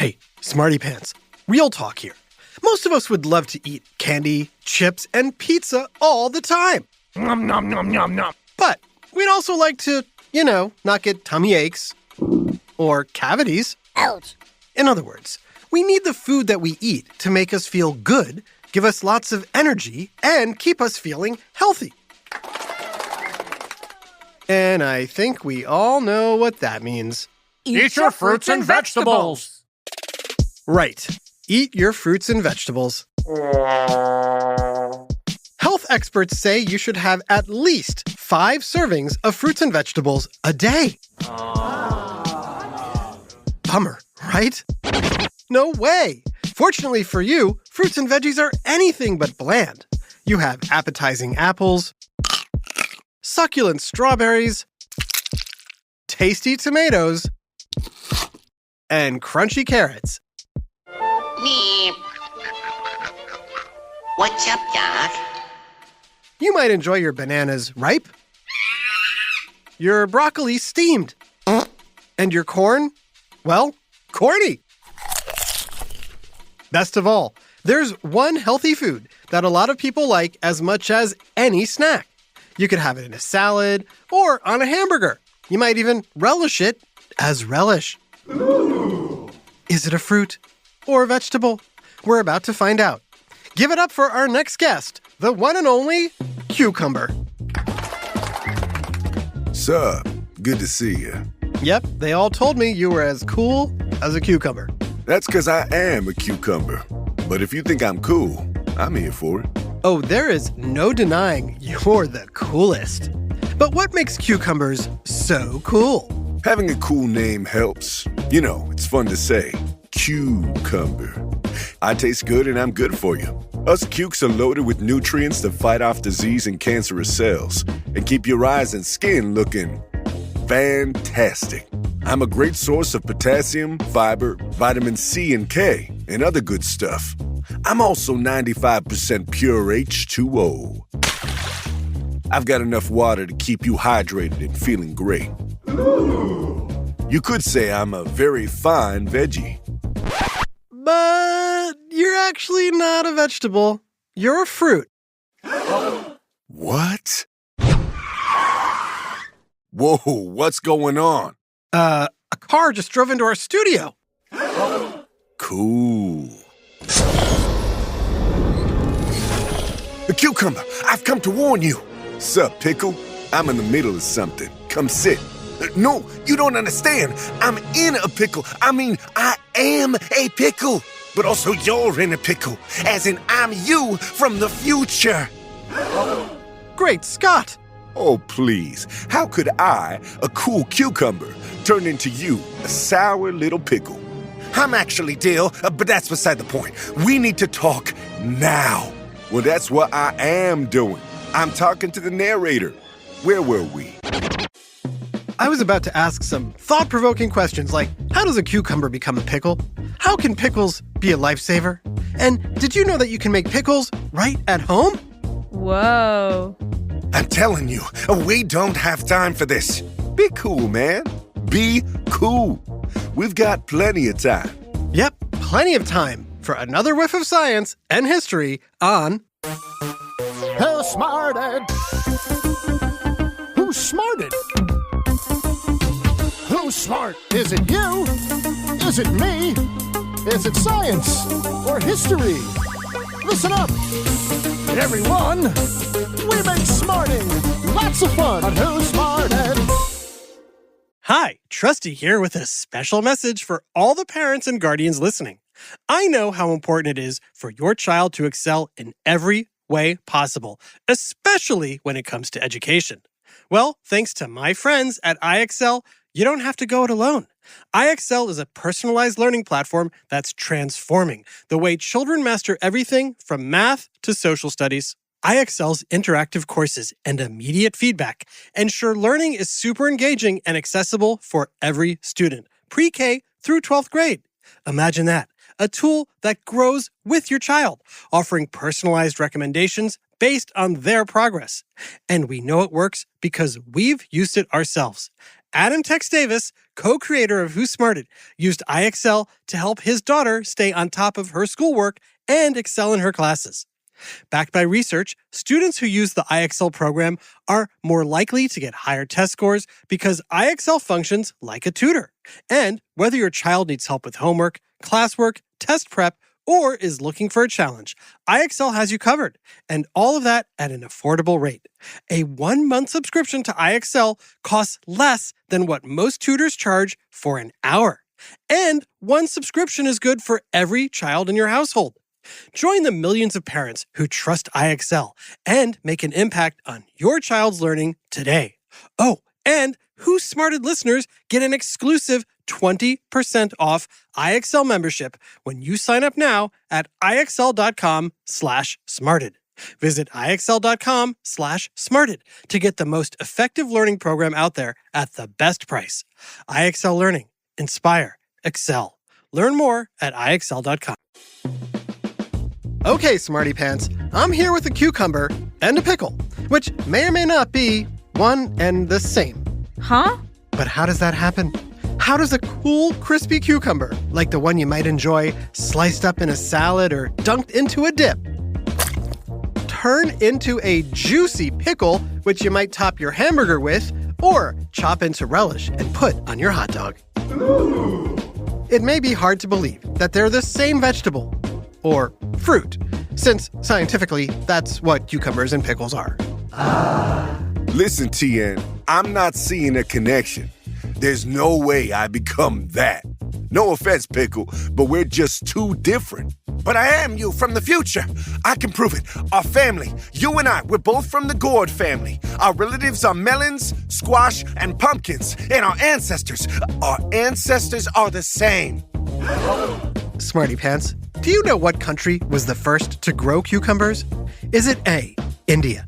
Hey, Smarty Pants, real talk here. Most of us would love to eat candy, chips, and pizza all the time. Nom, nom, nom, nom, nom. But we'd also like to, not get tummy aches or cavities. Ouch. In other words, we need the food that we eat to make us feel good, give us lots of energy, and keep us feeling healthy. And I think we all know what that means. Eat your fruits and vegetables. Right. Eat your fruits and vegetables. Health experts say you should have at least 5 servings of fruits and vegetables a day. Bummer, right? No way! Fortunately for you, fruits and veggies are anything but bland. You have appetizing apples, succulent strawberries, tasty tomatoes, and crunchy carrots. Meep. What's up, Doc? You might enjoy your bananas ripe, your broccoli steamed, and your corn, well, corny. Best of all, there's one healthy food that a lot of people like as much as any snack. You could have it in a salad or on a hamburger. You might even relish it as relish. Ooh. Is it a fruit or a vegetable? We're about to find out. Give it up for our next guest, the one and only cucumber. Sup? Good to see you. Yep, they all told me you were as cool as a cucumber. That's because I am a cucumber. But if you think I'm cool, I'm here for it. Oh, there is no denying you're the coolest. But what makes cucumbers so cool? Having a cool name helps. You know, it's fun to say. Cucumber. I taste good and I'm good for you. Us cukes are loaded with nutrients that fight off disease and cancerous cells and keep your eyes and skin looking fantastic. I'm a great source of potassium, fiber, vitamin C and K, and other good stuff. I'm also 95% pure H2O. I've got enough water to keep you hydrated and feeling great. Ooh. You could say I'm a very fine veggie. But you're actually not a vegetable. You're a fruit. What? Whoa, what's going on? A car just drove into our studio. Cool. The cucumber, I've come to warn you. Sup, Pickle? I'm in the middle of something. Come sit. No, you don't understand. I'm in a pickle. I mean, I am a pickle. But also you're in a pickle. As in, I'm you from the future. Great Scott! Oh, please. How could I, a cool cucumber, turn into you, a sour little pickle? I'm actually Dill, but that's beside the point. We need to talk now. Well, that's what I am doing. I'm talking to the narrator. Where were we? I was about to ask some thought-provoking questions like, how does a cucumber become a pickle? How can pickles be a lifesaver? And did you know that you can make pickles right at home? Whoa. I'm telling you, we don't have time for this. Be cool, man. Be cool. We've got plenty of time. Yep, plenty of time for another whiff of science and history on... Who smarted? Who's smarted? Who's smart? Is it you? Is it me? Is it science or history? Listen up, everyone. We make smarting lots of fun on Who Smarted. Hi, Trusty here with a special message for all the parents and guardians listening. I know how important it is for your child to excel in every way possible, especially when it comes to education. Well, thanks to my friends at iExcel, you don't have to go it alone. iExcel is a personalized learning platform that's transforming the way children master everything from math to social studies. iExcel's interactive courses and immediate feedback ensure learning is super engaging and accessible for every student, pre-K through 12th grade. Imagine that, a tool that grows with your child, offering personalized recommendations based on their progress. And we know it works because we've used it ourselves. Adam Tex Davis, co-creator of Who Smarted, used IXL to help his daughter stay on top of her schoolwork and excel in her classes. Backed by research, students who use the IXL program are more likely to get higher test scores because IXL functions like a tutor. And whether your child needs help with homework, classwork, test prep, or is looking for a challenge, IXL has you covered, and all of that at an affordable rate. A 1-month subscription to IXL costs less than what most tutors charge for an hour. And one subscription is good for every child in your household. Join the millions of parents who trust IXL and make an impact on your child's learning today. Oh, and Who Smarted listeners get an exclusive 20% off IXL membership when you sign up now at IXL.com/smarted. Visit IXL.com/smarted to get the most effective learning program out there at the best price. IXL Learning. Inspire. Excel. Learn more at IXL.com. Okay, Smarty Pants, I'm here with a cucumber and a pickle, which may or may not be one and the same. Huh? But how does that happen? How does a cool, crispy cucumber, like the one you might enjoy sliced up in a salad or dunked into a dip, turn into a juicy pickle, which you might top your hamburger with or chop into relish and put on your hot dog? Ooh. It may be hard to believe that they're the same vegetable, or fruit, since scientifically, that's what cucumbers and pickles are. Listen, TN, I'm not seeing a connection. There's no way I become that. No offense, Pickle, but we're just too different. But I am you from the future. I can prove it. Our family, you and I, we're both from the gourd family. Our relatives are melons, squash, and pumpkins. And our ancestors are the same. Smarty Pants, do you know what country was the first to grow cucumbers? Is it A, India,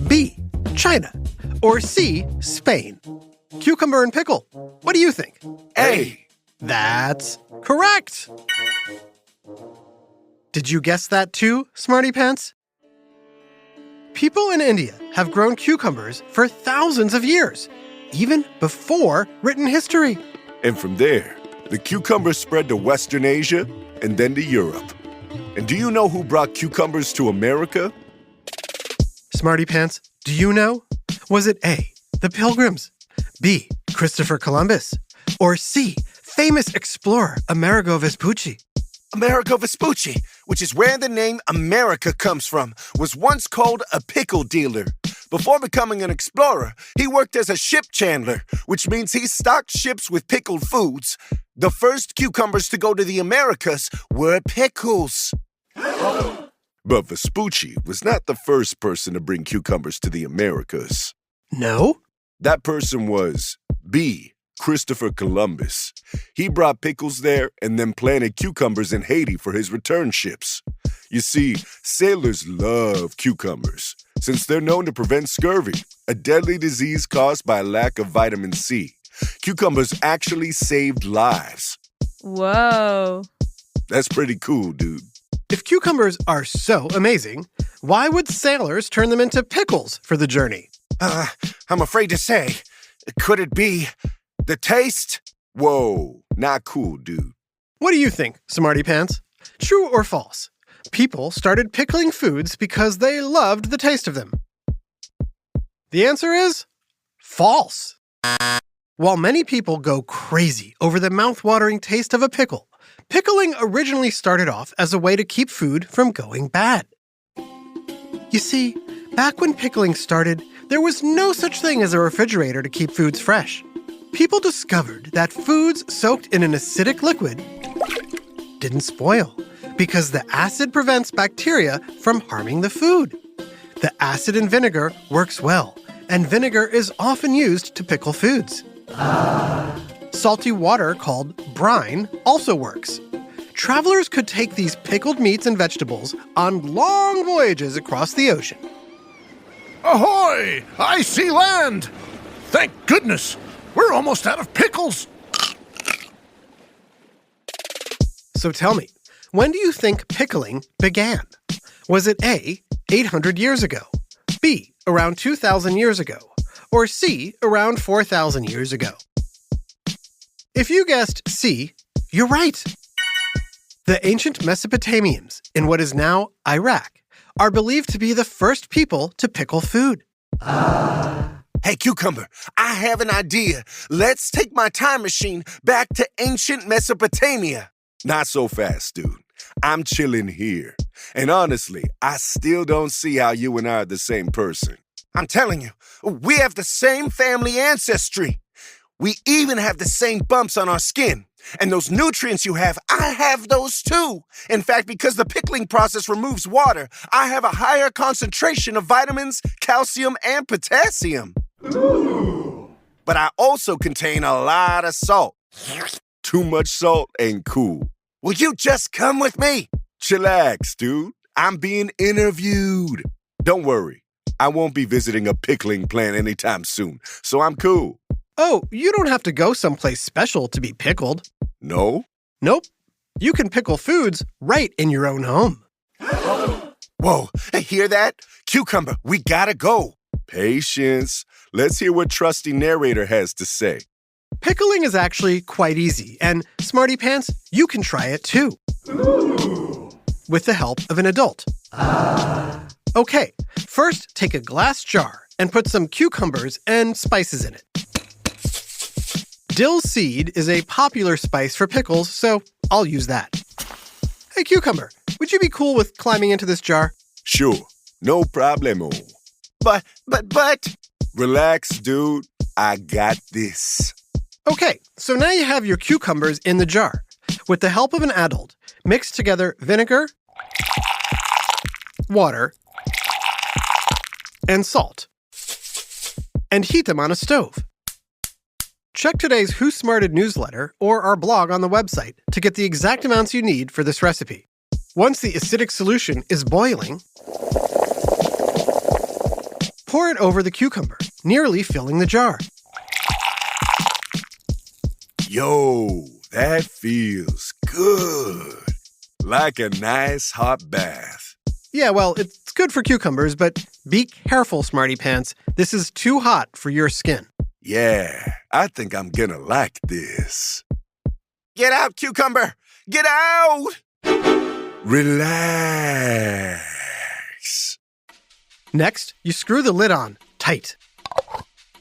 B, China, or C, Spain? Cucumber and pickle, what do you think? A. That's correct! Did you guess that too, Smarty Pants? People in India have grown cucumbers for thousands of years, even before written history. And from there, the cucumbers spread to Western Asia and then to Europe. And do you know who brought cucumbers to America? Smarty Pants, do you know? Was it A, the Pilgrims, B, Christopher Columbus, or C, famous explorer Amerigo Vespucci? Amerigo Vespucci, which is where the name America comes from, was once called a pickle dealer. Before becoming an explorer, he worked as a ship chandler, which means he stocked ships with pickled foods. The first cucumbers to go to the Americas were pickles. But Vespucci was not the first person to bring cucumbers to the Americas. No? That person was B, Christopher Columbus. He brought pickles there and then planted cucumbers in Haiti for his return ships. You see, sailors love cucumbers, since they're known to prevent scurvy, a deadly disease caused by a lack of vitamin C. Cucumbers actually saved lives. Whoa. That's pretty cool, dude. If cucumbers are so amazing, why would sailors turn them into pickles for the journey? I'm afraid to say. Could it be the taste? Whoa, not cool, dude. What do you think, Smarty Pants? True or false? People started pickling foods because they loved the taste of them. The answer is false. While many people go crazy over the mouth-watering taste of a pickle, pickling originally started off as a way to keep food from going bad. You see, back when pickling started, there was no such thing as a refrigerator to keep foods fresh. People discovered that foods soaked in an acidic liquid didn't spoil because the acid prevents bacteria from harming the food. The acid in vinegar works well, and vinegar is often used to pickle foods. Salty water called brine also works. Travelers could take these pickled meats and vegetables on long voyages across the ocean. Ahoy! I see land! Thank goodness! We're almost out of pickles! So tell me, when do you think pickling began? Was it A, 800 years ago, B, around 2,000 years ago, or C, around 4,000 years ago? If you guessed C, you're right. The ancient Mesopotamians, in what is now Iraq, are believed to be the first people to pickle food. Hey, Cucumber, I have an idea. Let's take my time machine back to ancient Mesopotamia. Not so fast, dude. I'm chilling here. And honestly, I still don't see how you and I are the same person. I'm telling you, we have the same family ancestry. We even have the same bumps on our skin. And those nutrients you have, I have those too. In fact, because the pickling process removes water, I have a higher concentration of vitamins, calcium, and potassium. Ooh. But I also contain a lot of salt. Too much salt ain't cool. Will you just come with me? Chillax, dude. I'm being interviewed. Don't worry. I won't be visiting a pickling plant anytime soon, so I'm cool. Oh, you don't have to go someplace special to be pickled. No? Nope. You can pickle foods right in your own home. Whoa, hear that? Cucumber, we gotta go. Patience. Let's hear what trusty narrator has to say. Pickling is actually quite easy, and Smarty Pants, you can try it too. Ooh. With the help of an adult. Okay, first take a glass jar and put some cucumbers and spices in it. Dill seed is a popular spice for pickles, so I'll use that. Hey, Cucumber, would you be cool with climbing into this jar? Sure, no problemo. But... Relax, dude. I got this. Okay, so now you have your cucumbers in the jar. With the help of an adult, mix together vinegar, water, and salt, and heat them on a stove. Check today's Who Smarted newsletter or our blog on the website to get the exact amounts you need for this recipe. Once the acidic solution is boiling, pour it over the cucumber, nearly filling the jar. Yo, that feels good. Like a nice hot bath. Yeah, well, it's good for cucumbers, but be careful, Smarty Pants. This is too hot for your skin. Yeah, I think I'm gonna like this. Get out, Cucumber! Get out! Relax. Next, you screw the lid on, tight.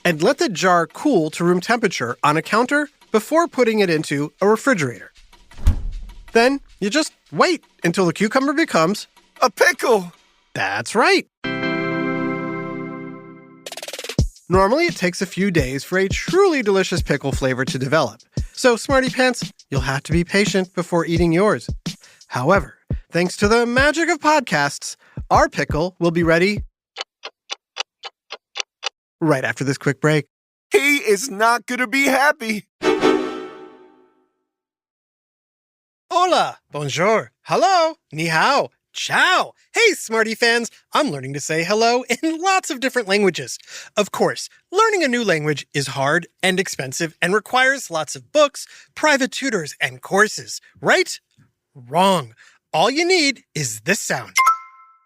And let the jar cool to room temperature on a counter before putting it into a refrigerator. Then, you just wait until the cucumber becomes a pickle! That's right! Normally, it takes a few days for a truly delicious pickle flavor to develop. So, Smarty Pants, you'll have to be patient before eating yours. However, thanks to the magic of podcasts, our pickle will be ready right after this quick break. He is not gonna be happy. Hola, bonjour, hello, ni hao, ciao. Hey, Smarty fans, I'm learning to say hello in lots of different languages. Of course, learning a new language is hard and expensive and requires lots of books, private tutors, and courses, right? Wrong. All you need is this sound.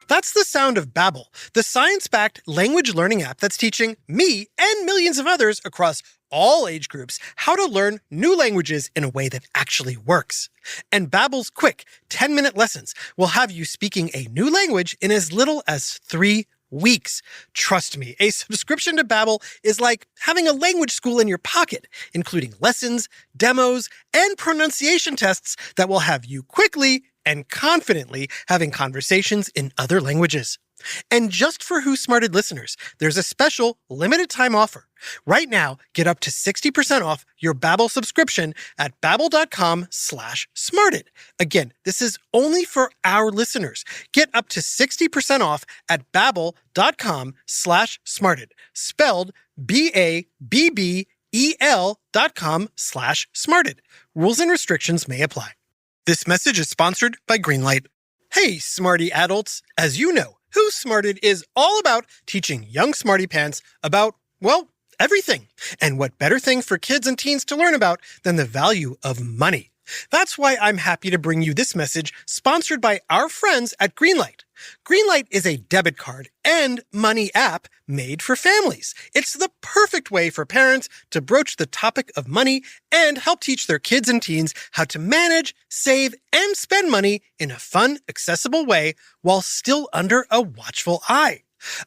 That's the sound of Babbel, the science-backed language learning app that's teaching me and millions of others across all age groups how to learn new languages in a way that actually works. And Babbel's quick 10-minute lessons will have you speaking a new language in as little as 3 weeks. Trust me, a subscription to Babbel is like having a language school in your pocket, including lessons, demos, and pronunciation tests that will have you quickly and confidently having conversations in other languages. And just for Who Smarted listeners, there's a special limited-time offer. Right now, get up to 60% off your Babbel subscription at babbel.com/smarted. Again, this is only for our listeners. Get up to 60% off at babbel.com/smarted. Spelled BABBEL.com/smarted. Rules and restrictions may apply. This message is sponsored by Greenlight. Hey, smarty adults. As you know, Who Smarted is all about teaching young smarty pants about, well, everything. And what better thing for kids and teens to learn about than the value of money? That's why I'm happy to bring you this message sponsored by our friends at Greenlight. Greenlight is a debit card and money app made for families. It's the perfect way for parents to broach the topic of money and help teach their kids and teens how to manage, save, and spend money in a fun, accessible way while still under a watchful eye.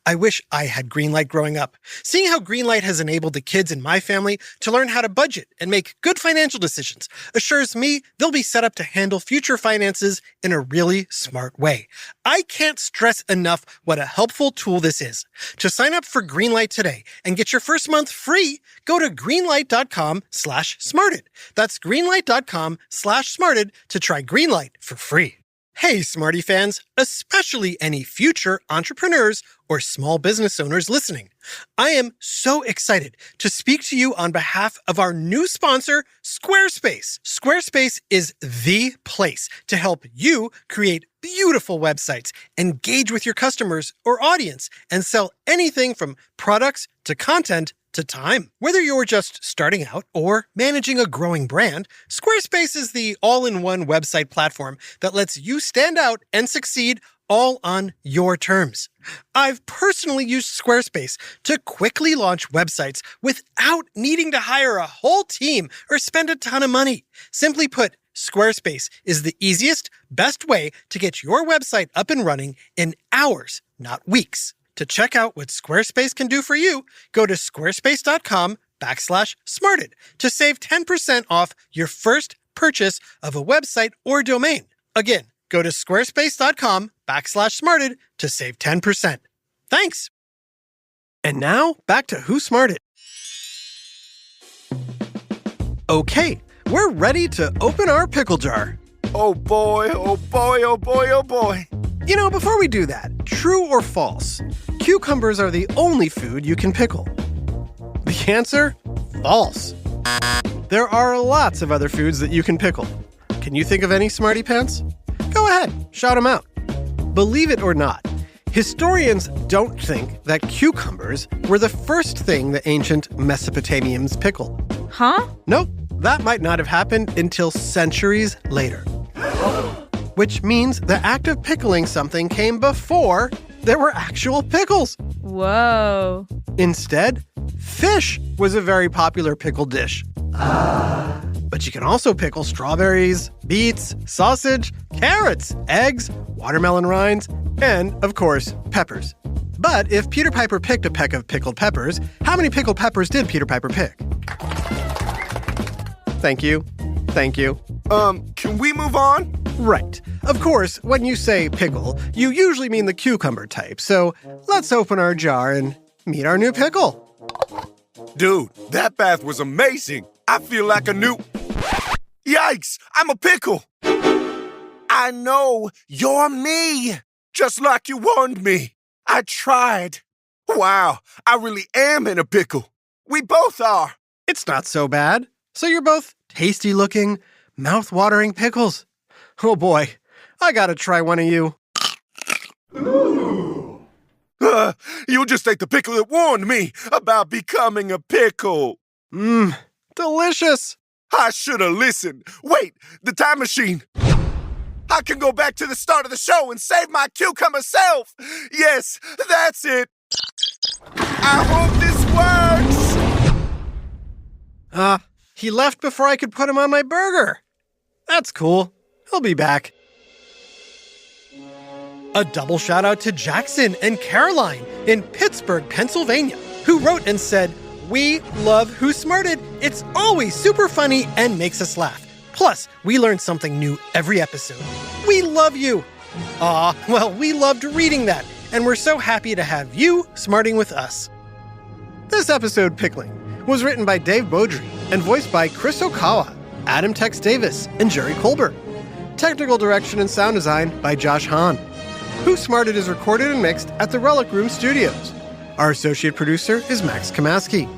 I wish I had Greenlight growing up. Seeing how Greenlight has enabled the kids in my family to learn how to budget and make good financial decisions assures me they'll be set up to handle future finances in a really smart way. I can't stress enough what a helpful tool this is. To sign up for Greenlight today and get your first month free, go to greenlight.com/smarted. That's greenlight.com/smarted to try Greenlight for free. Hey, Smarty fans, especially any future entrepreneurs or small business owners listening. I am so excited to speak to you on behalf of our new sponsor, Squarespace. Squarespace is the place to help you create beautiful websites, engage with your customers or audience, and sell anything from products to content to time. Whether you're just starting out or managing a growing brand, Squarespace is the all-in-one website platform that lets you stand out and succeed all on your terms. I've personally used Squarespace to quickly launch websites without needing to hire a whole team or spend a ton of money. Simply put, Squarespace is the easiest, best way to get your website up and running in hours, not weeks. To check out what Squarespace can do for you, go to squarespace.com/smarted to save 10% off your first purchase of a website or domain. Again, go to squarespace.com/smarted to save 10%. Thanks. And now back to Who Smarted. Okay, we're ready to open our pickle jar. Oh boy, oh boy, oh boy, oh boy. You know, before we do that, true or false? Cucumbers are the only food you can pickle. The answer? False. There are lots of other foods that you can pickle. Can you think of any, Smarty Pants? Go ahead, shout them out. Believe it or not, historians don't think that cucumbers were the first thing the ancient Mesopotamians pickled. Huh? Nope, that might not have happened until centuries later. Which means the act of pickling something came before there were actual pickles. Whoa. Instead, fish was a very popular pickle dish. But you can also pickle strawberries, beets, sausage, carrots, eggs, watermelon rinds, and, of course, peppers. But if Peter Piper picked a peck of pickled peppers, how many pickled peppers did Peter Piper pick? Thank you. Thank you. Can we move on? Right. Of course, when you say pickle, you usually mean the cucumber type. So let's open our jar and meet our new pickle. Dude, that bath was amazing. I feel like a new... Yikes, I'm a pickle. I know, you're me. Just like you warned me. I tried. Wow, I really am in a pickle. We both are. It's not so bad. So you're both tasty-looking, mouth-watering pickles. Oh boy, I gotta try one of you. You just ate the pickle that warned me about becoming a pickle. Delicious. I should have listened. Wait, the time machine. I can go back to the start of the show and save my cucumber self. Yes, that's it. I hope this works. He left before I could put him on my burger. That's cool. He'll be back. A double shout out to Jackson and Caroline in Pittsburgh, Pennsylvania, who wrote and said, "We love Who Smarted. It's always super funny and makes us laugh. Plus, we learn something new every episode. We love you." Well, we loved reading that, and we're so happy to have you smarting with us. This episode, Pickling, was written by Dave Beaudry and voiced by Chris Okawa, Adam Tex Davis, and Jerry Colbert. Technical direction and sound design by Josh Hahn. Who Smarted is recorded and mixed at the Relic Room Studios. Our associate producer is Max Kamaski.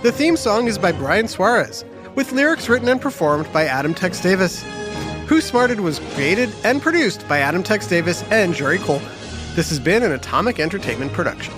The theme song is by Brian Suarez, with lyrics written and performed by Adam Tex Davis. Who Smarted was created and produced by Adam Tex Davis and Jerry Colbert. This has been an Atomic Entertainment production.